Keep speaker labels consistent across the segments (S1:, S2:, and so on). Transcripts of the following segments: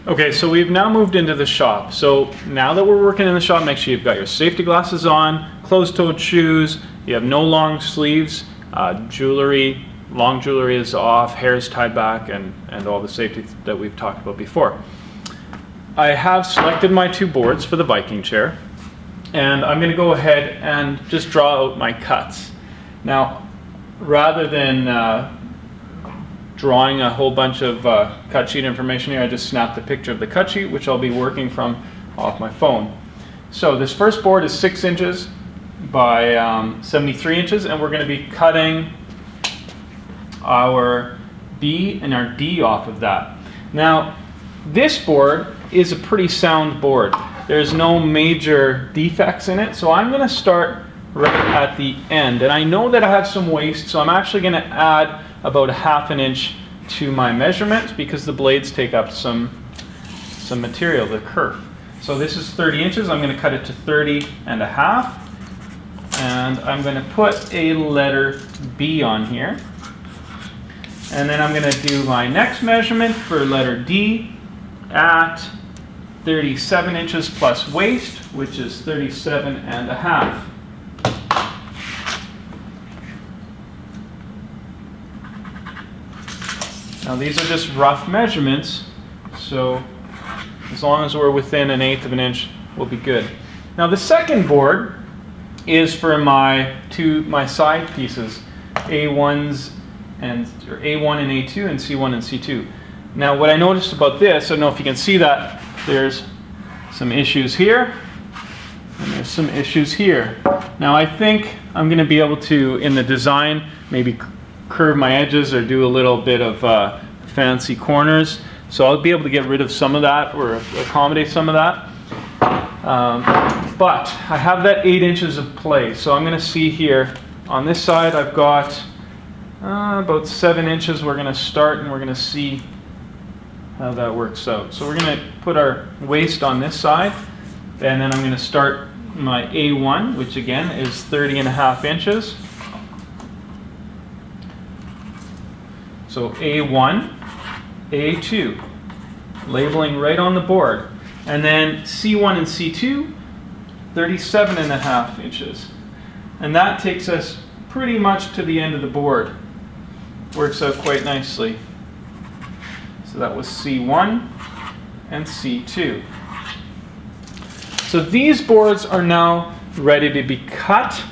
S1: Okay, so we've now moved into the shop. So now that we're working in the shop, make sure you've got your safety glasses on, closed-toed shoes, you have no long sleeves, jewelry, long jewelry is off, hair is tied back, and all the safety that we've talked about before. I have selected my 2 boards for the Viking chair, and I'm going to go ahead and just draw out my cuts. Now, rather than drawing a whole bunch of cut sheet information here, I just snapped a picture of the cut sheet, which I'll be working from off my phone. So this first board is 6 inches by 73 inches, and we're going to be cutting our B and our D off of that. Now, this board is a pretty sound board. There's no major defects in it, so I'm going to start right at the end. And I know that I have some waste, so I'm actually going to add about 1/2 inch to my measurement because the blades take up some material, the kerf. So this is 30 inches. I'm going to cut it to 30 and 1/2, and I'm going to put a letter B on here. And then I'm going to do my next measurement for letter D at 37 inches plus waist, which is 37 and 1/2. Now these are just rough measurements, so as long as we're within 1/8 of an inch, we'll be good. Now the second board is for my side pieces, A1 and A2 and C1 and C2. Now what I noticed about this, I don't know if you can see that, there's some issues here and there's some issues here. Now I think I'm going to be able to, in the design, maybe curve my edges or do a little bit of fancy corners. So I'll be able to get rid of some of that or accommodate some of that. But I have that 8 inches of play. So I'm going to see here on this side I've got about 7 inches. We're going to start and we're going to see how that works out. So we're going to put our waist on this side, and then I'm going to start my A1, which again is 30 and 1/2 inches. So A1, A2, labeling right on the board. And then C1 and C2, 37 and 1/2 inches. And that takes us pretty much to the end of the board. Works out quite nicely. So that was C1 and C2. So these boards are now ready to be cut,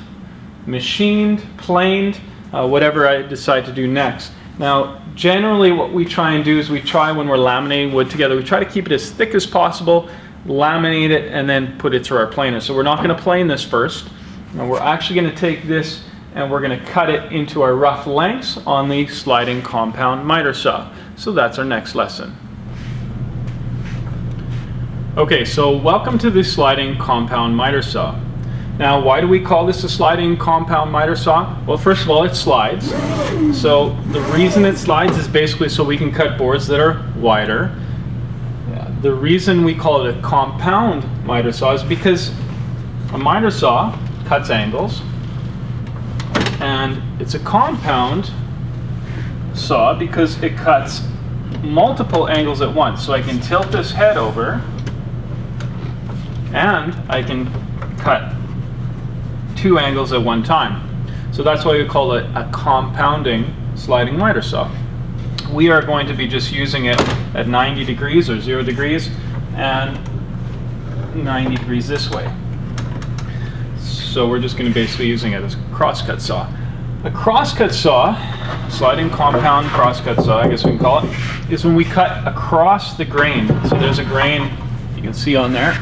S1: machined, planed, whatever I decide to do next. Now, generally what we try and do is we try, when we're laminating wood together, we try to keep it as thick as possible, laminate it, and then put it through our planer. So we're not going to plane this first. Now we're actually going to take this and we're going to cut it into our rough lengths on the sliding compound miter saw. So that's our next lesson. Okay, so welcome to the sliding compound miter saw. Now, why do we call this a sliding compound miter saw? Well, first of all, it slides. So the reason it slides is basically so we can cut boards that are wider. The reason we call it a compound miter saw is because a miter saw cuts angles, and it's a compound saw because it cuts multiple angles at once. So I can tilt this head over, and I can cut 2 angles at one time. So that's why we call it a compounding sliding miter saw. We are going to be just using it at 90 degrees or 0 degrees and 90 degrees this way. So we're just going to basically using it as a crosscut saw. A crosscut saw, sliding compound crosscut saw, I guess we can call it, is when we cut across the grain. So there's a grain, you can see on there,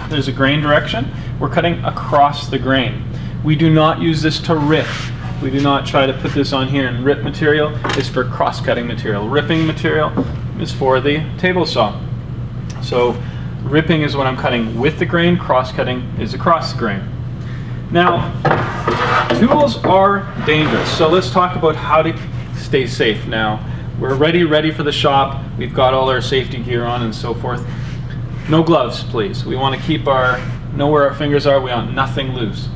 S1: there's a grain direction. We're cutting across the grain. We do not use this to rip. We do not try to put this on here and rip material. It's for cross-cutting material. Ripping material is for the table saw. So ripping is when I'm cutting with the grain, cross-cutting is across the grain. Now, tools are dangerous. So let's talk about how to stay safe now. We're ready for the shop. We've got all our safety gear on and so forth. No gloves, please. We want to know where our fingers are. We want nothing loose.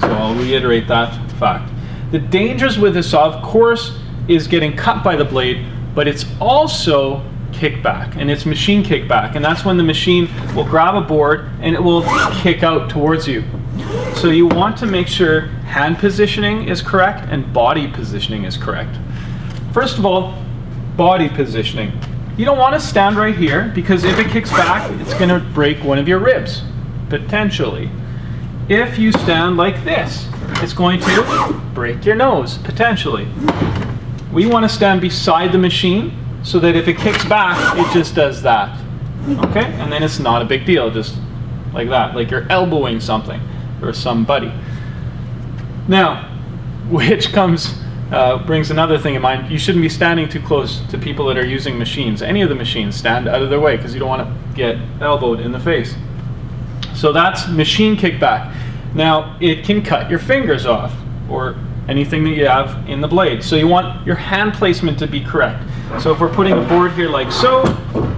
S1: So I'll reiterate that fact. The dangers with this saw, of course, is getting cut by the blade, but it's also kickback, and it's machine kickback, and that's when the machine will grab a board and it will kick out towards you. So you want to make sure hand positioning is correct and body positioning is correct. First of all, body positioning. You don't want to stand right here, because if it kicks back, it's going to break one of your ribs, potentially. If you stand like this, it's going to break your nose, potentially. We want to stand beside the machine so that if it kicks back, it just does that. Okay? And then it's not a big deal, just like that, like you're elbowing something or somebody. Now, which brings another thing in mind. You shouldn't be standing too close to people that are using machines. Any of the machines, stand out of their way, because you don't want to get elbowed in the face. So that's machine kickback. Now, it can cut your fingers off or anything that you have in the blade. So you want your hand placement to be correct. So if we're putting a board here like so,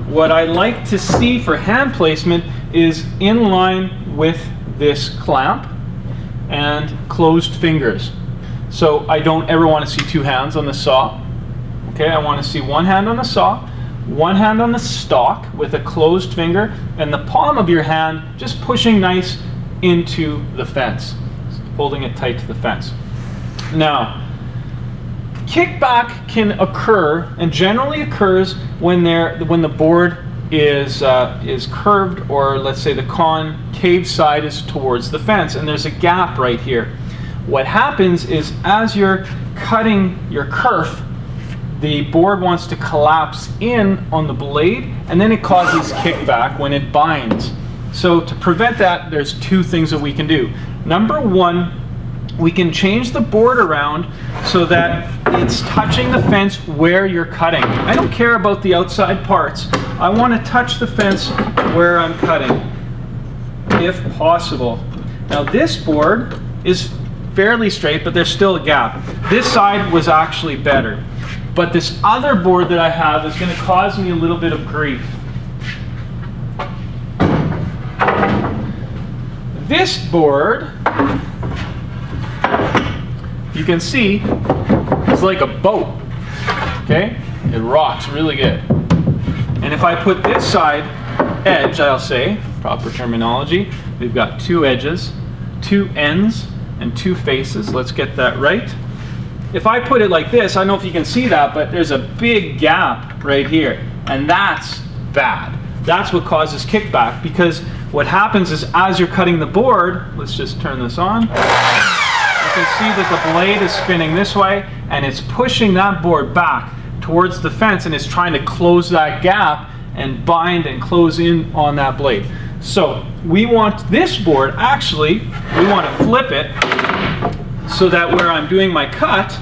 S1: what I like to see for hand placement is in line with this clamp and closed fingers. So I don't ever want to see two hands on the saw. Okay, I want to see one hand on the saw, one hand on the stock with a closed finger, and the palm of your hand just pushing nice into the fence, holding it tight to the fence. Now, kickback can occur, and generally occurs when the board is curved, or let's say the concave side is towards the fence, and there's a gap right here. What happens is, as you're cutting your kerf, the board wants to collapse in on the blade, and then it causes kickback when it binds. So to prevent that, there's two things that we can do. Number one, we can change the board around so that it's touching the fence where you're cutting. I don't care about the outside parts. I want to touch the fence where I'm cutting, if possible. Now this board is fairly straight, but there's still a gap. This side was actually better. But this other board that I have is going to cause me a little bit of grief. This board, you can see, is like a boat. Okay? It rocks really good. And if I put this side edge, I'll say, proper terminology, we've got two edges, two ends, and two faces. Let's get that right. If I put it like this, I don't know if you can see that, but there's a big gap right here, and that's bad. That's what causes kickback, because what happens is, as you're cutting the board, let's just turn this on, you can see that the blade is spinning this way, and it's pushing that board back towards the fence, and it's trying to close that gap and bind and close in on that blade. So we want this board, actually, we want to flip it so that where I'm doing my cut,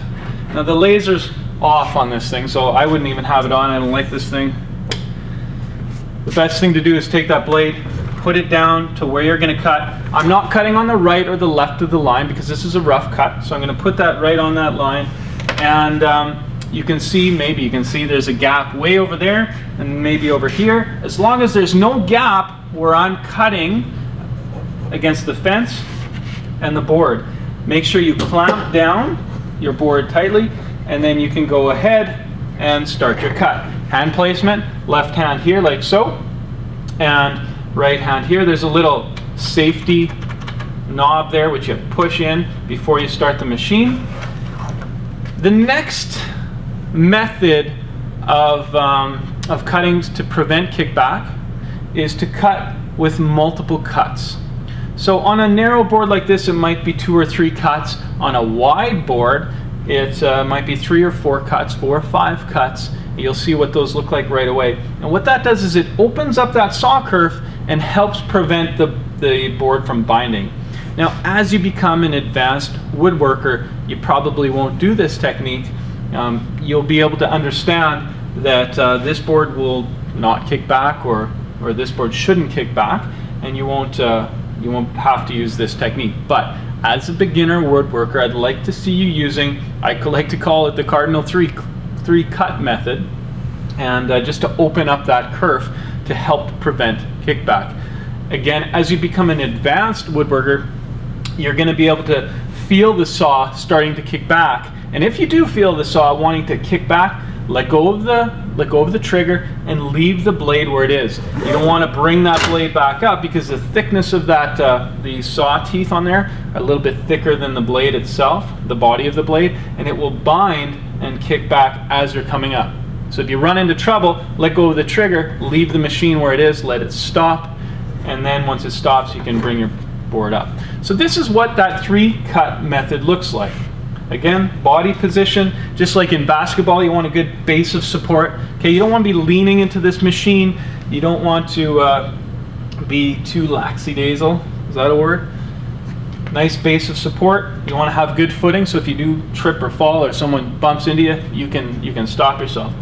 S1: now the laser's off on this thing, so I wouldn't even have it on. I don't like this thing. The best thing to do is take that blade, put it down to where you're going to cut. I'm not cutting on the right or the left of the line, because this is a rough cut, so I'm going to put that right on that line. And you can see, maybe you can see there's a gap way over there and maybe over here. As long as there's no gap where I'm cutting against the fence and the board, make sure you clamp down your board tightly, and then you can go ahead and start your cut. Hand placement, left hand here like so, and right hand here. There's a little safety knob there which you push in before you start the machine. The next method of cutting to prevent kickback is to cut with multiple cuts. So on a narrow board like this, it might be 2 or 3 cuts. On a wide board, it might be 3 or 4 cuts, 4 or 5 cuts. You'll see what those look like right away. And what that does is it opens up that saw kerf and helps prevent the board from binding. Now, as you become an advanced woodworker, you probably won't do this technique. You'll be able to understand that this board will not kick back, or this board shouldn't kick back, and you won't have to use this technique. But as a beginner woodworker, I'd like to see you using, I like to call it the cardinal three cut method, and just to open up that kerf to help prevent kickback. Again, as you become an advanced woodworker, you're going to be able to feel the saw starting to kick back. And if you do feel the saw wanting to kick back, let go of the trigger and leave the blade where it is. You don't want to bring that blade back up because the thickness of that the saw teeth on there are a little bit thicker than the blade itself, the body of the blade, and it will bind and kick back as you're coming up. So if you run into trouble, let go of the trigger, leave the machine where it is, let it stop, and then once it stops, you can bring your board up. So this is what that 3-cut method looks like. Again, body position, just like in basketball, you want a good base of support. Okay, you don't want to be leaning into this machine. You don't want to be too lackadaisical. Is that a word? Nice base of support. You want to have good footing, so if you do trip or fall or someone bumps into you, you can stop yourself.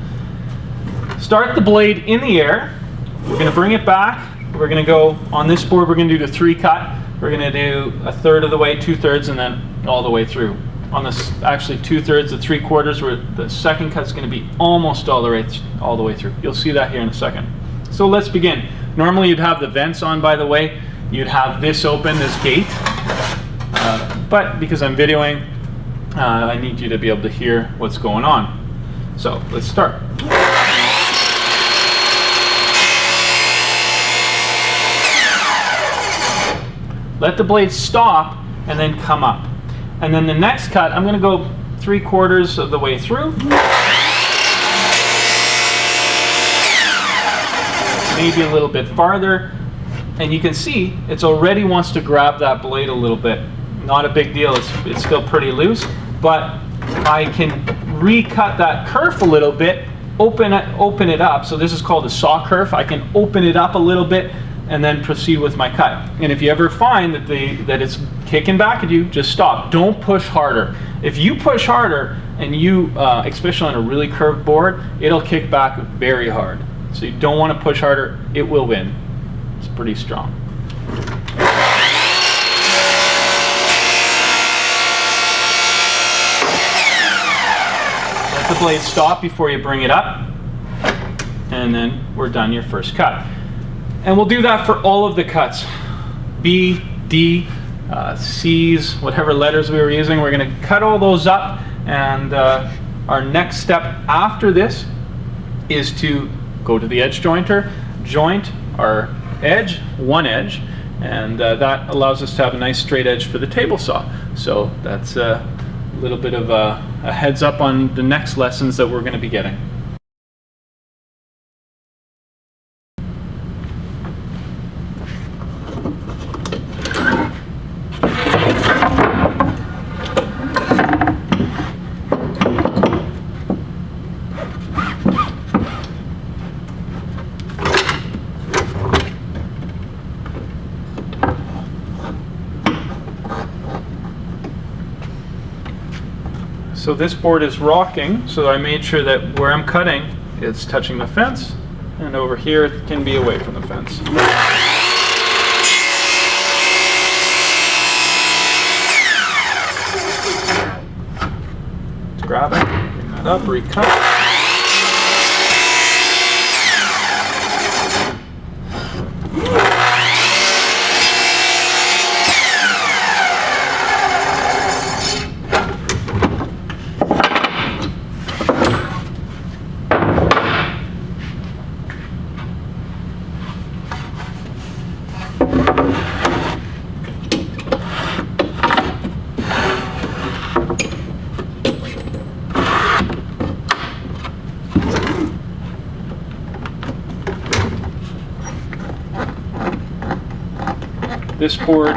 S1: Start the blade in the air. We're going to bring it back. We're going to go on this board. We're going to do the 3-cut. We're going to do 1/3 of the way, 2/3, and then all the way through. On this, actually 2/3 to 3/4, where the second cut's going to be almost all the way through. You'll see that here in a second. So let's begin. Normally you'd have the vents on, by the way. You'd have this open, this gate. But because I'm videoing, I need you to be able to hear what's going on. So let's start. Let the blade stop and then come up. And then the next cut, I'm going to go 3/4 of the way through. Maybe a little bit farther. And you can see it's already wants to grab that blade a little bit. Not a big deal, it's still pretty loose. But I can recut that kerf a little bit, open it up. So this is called a saw kerf. I can open it up a little bit and then proceed with my cut. And if you ever find that it's kicking back at you, just stop. Don't push harder. If you push harder and you, especially on a really curved board, it'll kick back very hard. So you don't want to push harder. It will win. It's pretty strong. Let the blade stop before you bring it up, and then we're done your first cut. And we'll do that for all of the cuts. B, D, C's, whatever letters we were using. We're going to cut all those up, and our next step after this is to go to the edge jointer, joint our edge, one edge, and that allows us to have a nice straight edge for the table saw. So that's a little bit of a heads up on the next lessons that we're going to be getting. So this board is rocking, so I made sure that where I'm cutting, it's touching the fence, and over here it can be away from the fence. Let's grab it, bring that up, recut. This board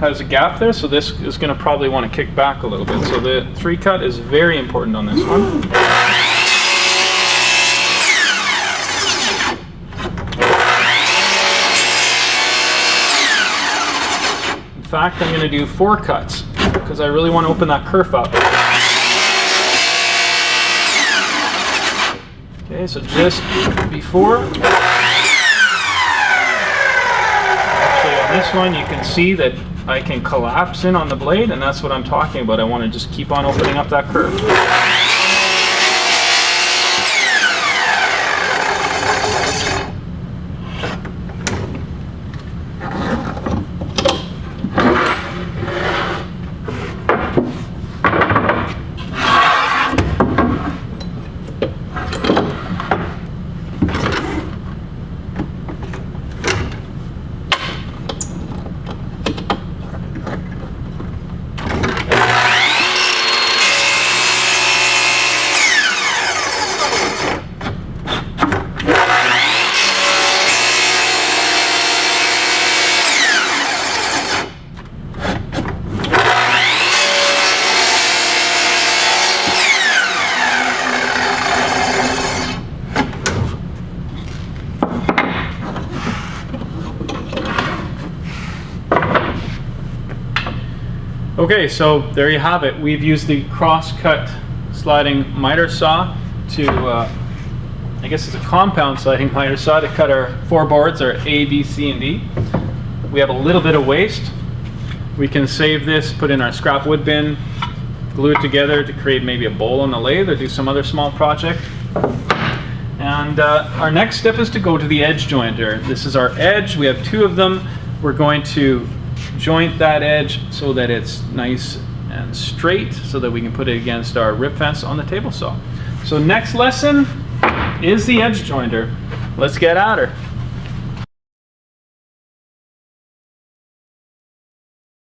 S1: has a gap there, so this is going to probably want to kick back a little bit. So the 3-cut is very important on this one. In fact, I'm going to do 4 cuts because I really want to open that kerf up. Okay, so just before. This one, you can see that I can collapse in on the blade, and that's what I'm talking about. I want to just keep on opening up that curve. Okay, so there you have it. We've used the cross-cut sliding miter saw to, I guess it's a compound sliding miter saw to cut our 4 boards, our A, B, C, and D. We have a little bit of waste. We can save this, put in our scrap wood bin, glue it together to create maybe a bowl on the lathe or do some other small project. And our next step is to go to the edge jointer. This is our edge. We have 2 of them. We're going to joint that edge so that it's nice and straight so that we can put it against our rip fence on the table saw. So next lesson is the edge jointer. Let's get at her.